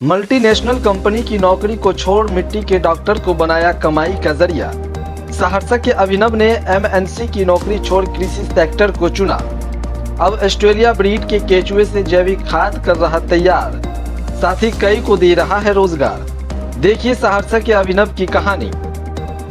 Multinational company की नौकरी को छोड़ मिट्टी के डॉक्टर को बनाया कमाई का जरिया। सहरसा के अभिनव ने एमएनसी की नौकरी छोड़ कृषि सेक्टर को चुना। अब ऑस्ट्रेलिया ब्रीड के केचुए से जैविक खाद कर रहा तैयार, साथ ही कई को दे रहा है रोजगार। देखिए सहरसा के अभिनव की कहानी।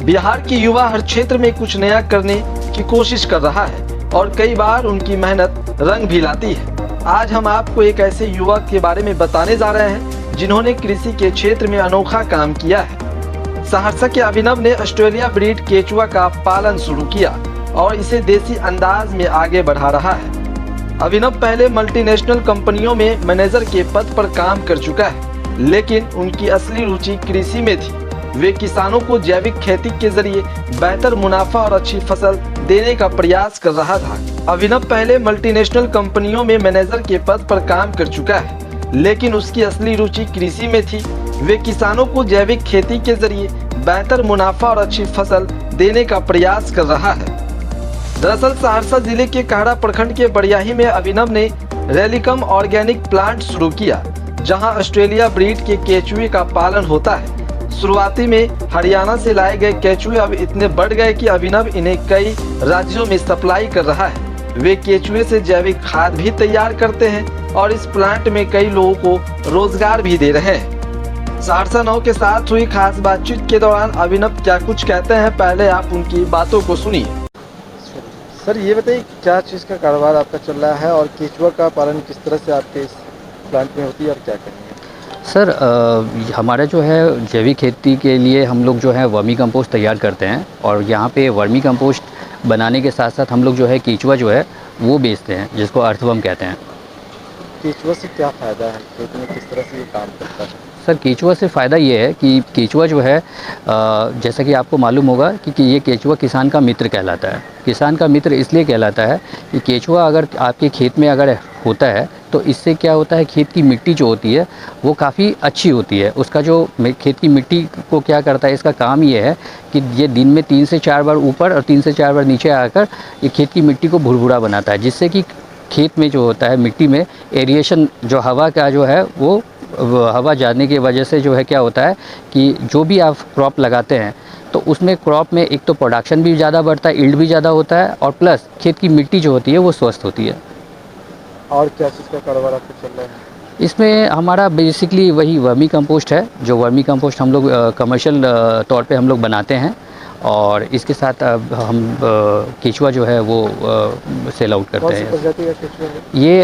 बिहार के युवा हर क्षेत्र में कुछ नया करने की कोशिश कर रहा है और कई बार उनकी मेहनत रंग भी लाती है। आज हम आपको एक ऐसे युवक के बारे में बताने जा रहे हैं जिन्होंने कृषि के क्षेत्र में अनोखा काम किया है। सहरसा के अभिनव ने ऑस्ट्रेलिया ब्रीड केचुआ का पालन शुरू किया और इसे देसी अंदाज में आगे बढ़ा रहा है। अभिनव पहले मल्टीनेशनल कंपनियों में मैनेजर के पद पर काम कर चुका है, लेकिन उनकी असली रुचि कृषि में थी। वे किसानों को जैविक खेती के जरिए बेहतर मुनाफा और अच्छी फसल देने का प्रयास कर रहा था। अभिनव पहले मल्टीनेशनल कंपनियों में मैनेजर के पद पर काम कर चुका है, लेकिन उसकी असली रुचि कृषि में थी। वे किसानों को जैविक खेती के जरिए बेहतर मुनाफा और अच्छी फसल देने का प्रयास कर रहा है। दरअसल सहरसा जिले के काहड़ा प्रखंड के बड़ियाही में अभिनव ने रेलिकम ऑर्गेनिक प्लांट शुरू किया, जहां ऑस्ट्रेलिया ब्रीड के केचुए का पालन होता है। शुरुआती में हरियाणा से लाए गए केचुए अब इतने बढ़ गए कि अभिनव इन्हें कई राज्यों में सप्लाई कर रहा है। वे केचुए से जैविक खाद भी तैयार करते हैं और इस प्लांट में कई लोगों को रोजगार भी दे रहे हैं। सहरसा नाउ के साथ हुई खास बातचीत के दौरान अभिनव क्या कुछ कहते हैं, पहले आप उनकी बातों को सुनिए। सर ये बताइए क्या चीज़ का कारोबार आपका चल रहा है और केचुआ का पालन किस तरह से आपके इस प्लांट में होती है और क्या करेंगे? सर हमारा जो है जैविक खेती के लिए हम लोग जो है वर्मी कंपोस्ट तैयार करते हैं और यहाँ पे वर्मी कंपोस्ट बनाने के साथ साथ हम लोग जो है केचुआ जो है वो बेचते हैं, जिसको अर्थवर्म कहते हैं। केचुआ से क्या फ़ायदा है, खेत में किस तरह से ये काम करता है? सर केचुआ से फ़ायदा ये है कि केचुआ जो है जैसा कि आपको मालूम होगा कि ये केचुआ किसान का मित्र कहलाता है। किसान का मित्र इसलिए कहलाता है कि केचुआ अगर आपके खेत में अगर होता है तो इससे क्या होता है, खेत की मिट्टी जो होती है वो काफ़ी अच्छी होती है। उसका जो खेत की मिट्टी को क्या करता है, इसका काम ये है कि ये दिन में 3 से 4 बार ऊपर और 3 से 4 बार नीचे आकर ये खेत की मिट्टी को भुरभुरा बनाता है, जिससे कि खेत में जो होता है मिट्टी में एरिएशन जो हवा का जो है वो हवा जाने की वजह से जो है क्या होता है कि जो भी आप क्रॉप लगाते हैं तो उसमें क्रॉप में एक तो प्रोडक्शन भी ज़्यादा बढ़ता है, यील्ड भी ज़्यादा होता है और प्लस खेत की मिट्टी जो होती है वो स्वस्थ होती है। और क्या चीज़ का कारोबार आपका चल रहा है? इसमें हमारा बेसिकली वही वर्मी कंपोस्ट है, जो वर्मी कंपोस्ट हम लोग कमर्शियल तौर पे हम लोग बनाते हैं और इसके साथ हम केचुआ जो है वो सेल आउट करते हैं। कौन सी प्रजाति का केचुआ है? ये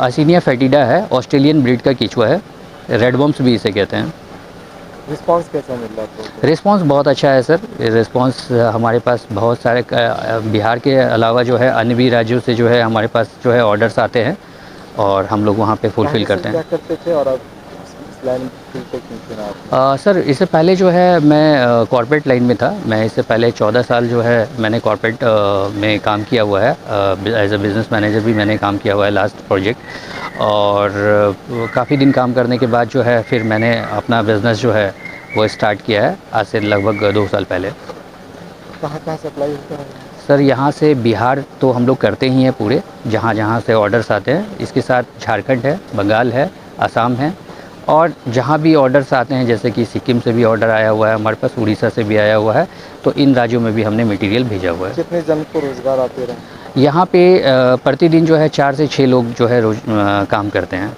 असिनिया फेटिडा है, ऑस्ट्रेलियन ब्रीड का केचुआ है, रेड वर्म्स भी इसे कहते हैं। रिस्पांस कैसा मिल रहा है आपको? रिस्पांस बहुत अच्छा है सर। रिस्पांस हमारे पास बहुत सारे बिहार के अलावा जो है अन्य भी राज्यों से जो है हमारे पास जो है ऑर्डर्स आते हैं और हम लोग वहाँ पे फुलफ़िल करते हैं। क्या करते थे और अब इस लाइन फील्ड पे क्यों चुना आपने? सर इससे पहले जो है मैं कॉर्पोरेट लाइन में था। मैं इससे पहले 14 साल जो है मैंने कॉर्पोरेट में काम किया हुआ है। एज अ बिज़नेस मैनेजर भी मैंने काम किया हुआ है लास्ट प्रोजेक्ट, और काफ़ी दिन काम करने के बाद जो है फिर मैंने अपना बिज़नेस जो है वो स्टार्ट किया है आज से लगभग 2 साल पहले। कहाँ सप्लाई होता है? सर यहाँ से बिहार तो हम लोग करते ही हैं पूरे, जहाँ से ऑर्डर्स आते हैं। इसके साथ झारखंड है, बंगाल है, असम है, और जहाँ भी ऑर्डर्स आते हैं जैसे कि सिक्किम से भी ऑर्डर आया हुआ है हमारे पास, उड़ीसा से भी आया हुआ है, तो इन राज्यों में भी हमने मटेरियल भेजा हुआ है। कितने जन को रोज़गार आते रहे? यहाँ पे प्रतिदिन जो है 4 से 6 लोग जो है रोज काम करते हैं।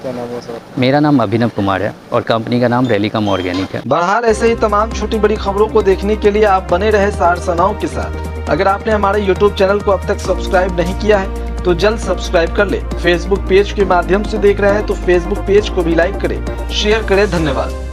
क्या नाम है सर? मेरा नाम अभिनव कुमार है और कंपनी का नाम रेलिकम ऑर्गेनिक है। बहरहाल ऐसे ही तमाम छोटी बड़ी खबरों को देखने के लिए आप बने रहे सहरसा नाउ के साथ। अगर आपने हमारे YouTube चैनल को अब तक सब्सक्राइब नहीं किया है तो जल्द सब्सक्राइब कर ले। Facebook पेज के माध्यम से देख रहे हैं तो Facebook पेज को भी लाइक करें, शेयर करें। धन्यवाद।